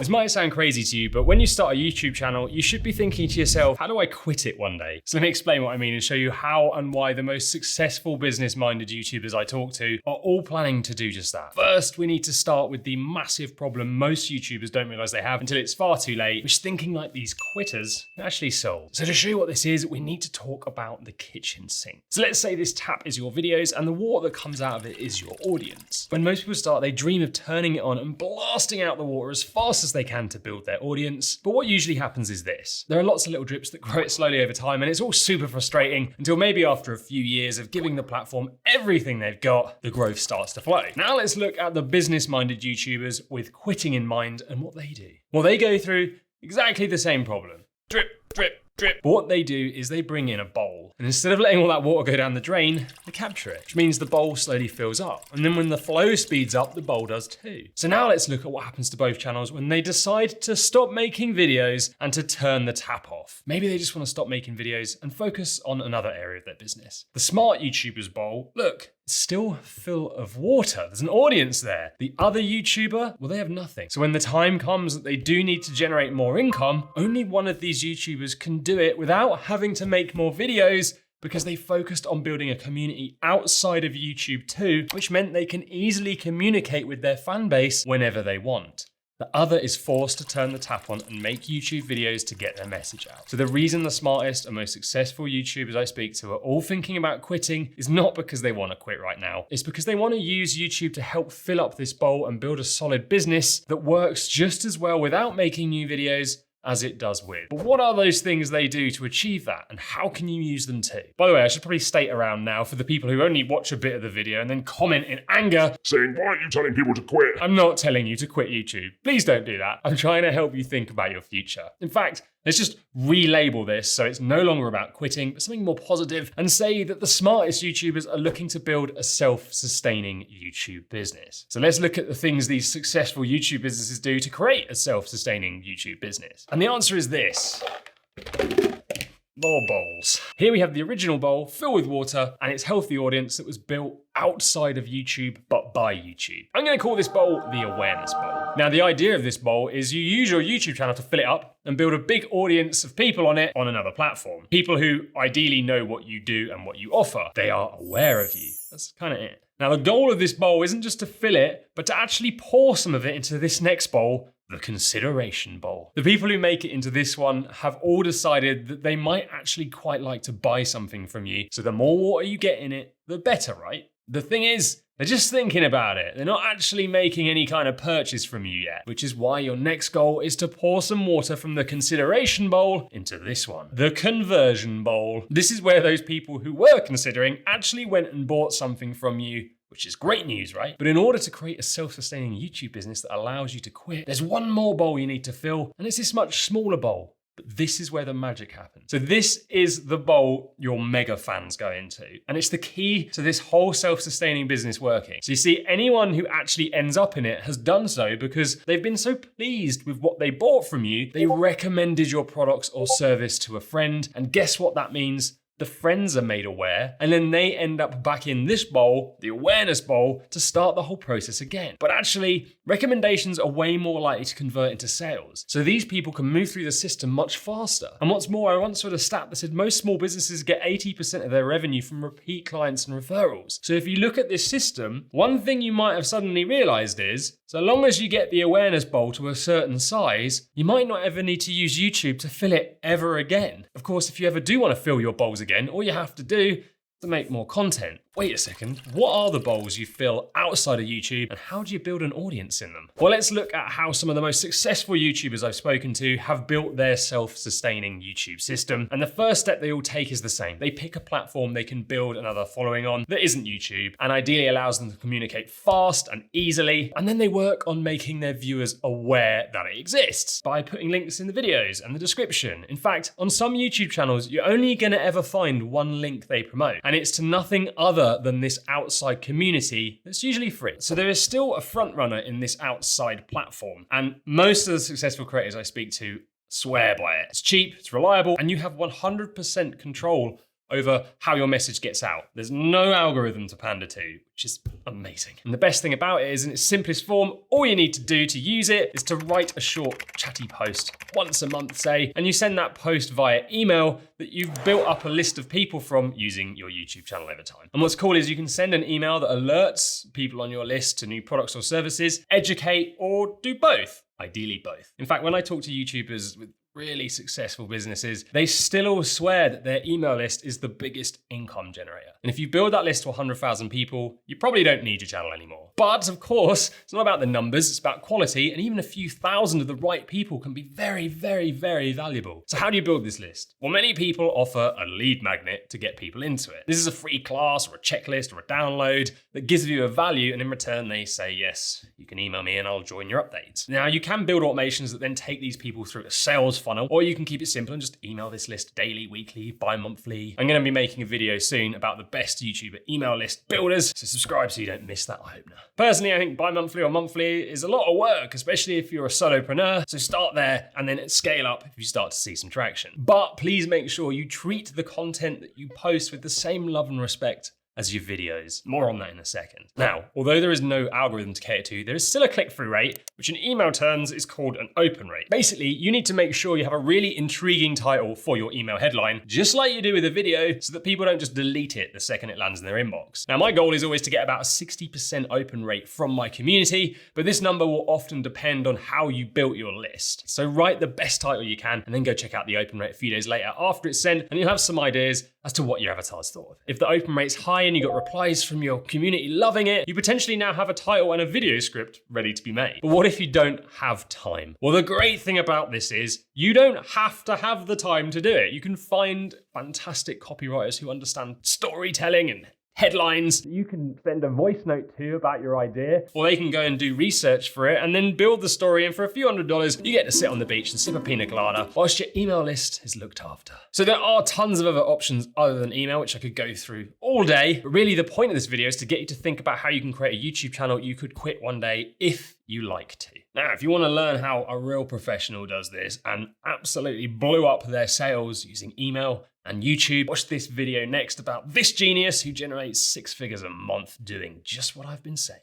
This might sound crazy to you, but when you start a YouTube channel, you should be thinking to yourself, how do I quit it one day? So let me explain what I mean and show you how and why the most successful business-minded YouTubers I talk to are all planning to do just that. First, we need to start with the massive problem most YouTubers don't realize they have until it's far too late, which thinking like these quitters can actually solve. So to show you what this is, we need to talk about the kitchen sink. So let's say this tap is your videos and the water that comes out of it is your audience. When most people start, they dream of turning it on and blasting out the water as fast as they can to build their audience. But what usually happens is this. There are lots of little drips that grow it slowly over time, and it's all super frustrating until maybe after a few years of giving the platform everything they've got, the growth starts to flow. Now let's look at the business-minded YouTubers with quitting in mind and what they do. Well, they go through exactly the same problem. Drip, drip, drip. But what they do is they bring in a bowl, and instead of letting all that water go down the drain, they capture it, which means the bowl slowly fills up. And then when the flow speeds up, the bowl does too. So now let's look at what happens to both channels when they decide to stop making videos and to turn the tap off. Maybe they just want to stop making videos and focus on another area of their business. The smart YouTuber's bowl, look, it's still full of water. There's an audience there. The other YouTuber, well, they have nothing. So when the time comes that they do need to generate more income, only one of these YouTubers can do it without having to make more videos because they focused on building a community outside of YouTube too, which meant they can easily communicate with their fan base whenever they want. The other is forced to turn the tap on and make YouTube videos to get their message out. So the reason the smartest and most successful YouTubers I speak to are all thinking about quitting is not because they want to quit right now. It's because they want to use YouTube to help fill up this bowl and build a solid business that works just as well without making new videos as it does with. But what are those things they do to achieve that, and how can you use them too? By the way, I should probably state around now for the people who only watch a bit of the video and then comment in anger saying, why are you telling people to quit? I'm not telling you to quit YouTube. Please don't do that. I'm trying to help you think about your future. In fact, let's just relabel this so it's no longer about quitting, but something more positive, and say that the smartest YouTubers are looking to build a self-sustaining YouTube business. So let's look at the things these successful YouTube businesses do to create a self-sustaining YouTube business. And the answer is this. More bowls. Here we have the original bowl filled with water and its healthy audience that was built outside of YouTube, but by YouTube. I'm gonna call this bowl the awareness bowl. Now, the idea of this bowl is you use your YouTube channel to fill it up and build a big audience of people on it on another platform. People who ideally know what you do and what you offer. They are aware of you. That's kind of it. Now, the goal of this bowl isn't just to fill it, but to actually pour some of it into this next bowl, the consideration bowl. The people who make it into this one have all decided that they might actually quite like to buy something from you. So the more water you get in it, the better, right? The thing is, they're just thinking about it. They're not actually making any kind of purchase from you yet, which is why your next goal is to pour some water from the consideration bowl into this one, the conversion bowl. This is where those people who were considering actually went and bought something from you, which is great news, right? But in order to create a self-sustaining YouTube business that allows you to quit, there's one more bowl you need to fill, and it's this much smaller bowl. But this is where the magic happens. So this is the bowl your mega fans go into. And it's the key to this whole self-sustaining business working. So you see, anyone who actually ends up in it has done so because they've been so pleased with what they bought from you, they recommended your products or service to a friend. And guess what that means? The friends are made aware, and then they end up back in this bowl, the awareness bowl, to start the whole process again. But actually, recommendations are way more likely to convert into sales. So these people can move through the system much faster. And what's more, I once read a stat that said most small businesses get 80% of their revenue from repeat clients and referrals. So if you look at this system, one thing you might have suddenly realized is, so long as you get the awareness bowl to a certain size, you might not ever need to use YouTube to fill it ever again. Of course, if you ever do want to fill your bowls again, all you have to do to make more content. Wait a second, what are the bowls you fill outside of YouTube and how do you build an audience in them? Well, let's look at how some of the most successful YouTubers I've spoken to have built their self-sustaining YouTube system. And the first step they all take is the same. They pick a platform they can build another following on that isn't YouTube and ideally allows them to communicate fast and easily. And then they work on making their viewers aware that it exists by putting links in the videos and the description. In fact, on some YouTube channels, you're only gonna ever find one link they promote, and it's to nothing other than this outside community that's usually free. So there is still a front runner in this outside platform, and most of the successful creators I speak to swear by it. It's cheap, it's reliable, and you have 100% control over how your message gets out. There's no algorithm to pander to, which is amazing. And the best thing about it is, in its simplest form, all you need to do to use it is to write a short chatty post once a month, say, and you send that post via email that you've built up a list of people from using your YouTube channel over time. And what's cool is you can send an email that alerts people on your list to new products or services, educate, or do both. Ideally both. In fact, when I talk to YouTubers with really successful businesses, they still all swear that their email list is the biggest income generator. And if you build that list to 100,000 people, you probably don't need your channel anymore. But of course, it's not about the numbers, it's about quality, and even a few thousand of the right people can be very, very, very valuable. So how do you build this list? Well, many people offer a lead magnet to get people into it. This is a free class or a checklist or a download that gives you a value, and in return they say, yes, you can email me and I'll join your updates. Now, you can build automations that then take these people through a sales funnel, or you can keep it simple and just email this list daily, weekly, bi-monthly. I'm going to be making a video soon about the best YouTuber email list builders, so subscribe so you don't miss that, I hope now. Personally, I think bi-monthly or monthly is a lot of work, especially if you're a solopreneur, so start there and then scale up if you start to see some traction. But please make sure you treat the content that you post with the same love and respect as your videos. More on that in a second. Now, although there is no algorithm to cater to, there is still a click-through rate, which in email terms is called an open rate. Basically, you need to make sure you have a really intriguing title for your email headline, just like you do with a video, so that people don't just delete it the second it lands in their inbox. Now, my goal is always to get about a 60% open rate from my community, but this number will often depend on how you built your list. So write the best title you can, and then go check out the open rate a few days later after it's sent, and you'll have some ideas as to what your avatar's thought of. If the open rate's high and you got replies from your community loving it, you potentially now have a title and a video script ready to be made. But what if you don't have time? Well, the great thing about this is you don't have to have the time to do it. You can find fantastic copywriters who understand storytelling and headlines you can send a voice note to about your idea, or they can go and do research for it and then build the story, and for a few $100s, you get to sit on the beach and sip a pina colada whilst your email list is looked after. So there are tons of other options other than email, which I could go through all day, but really the point of this video is to get you to think about how you can create a YouTube channel you could quit one day if you like to. Now, if you want to learn how a real professional does this and absolutely blew up their sales using email and YouTube, watch this video next about this genius who generates 6 figures a month doing just what I've been saying.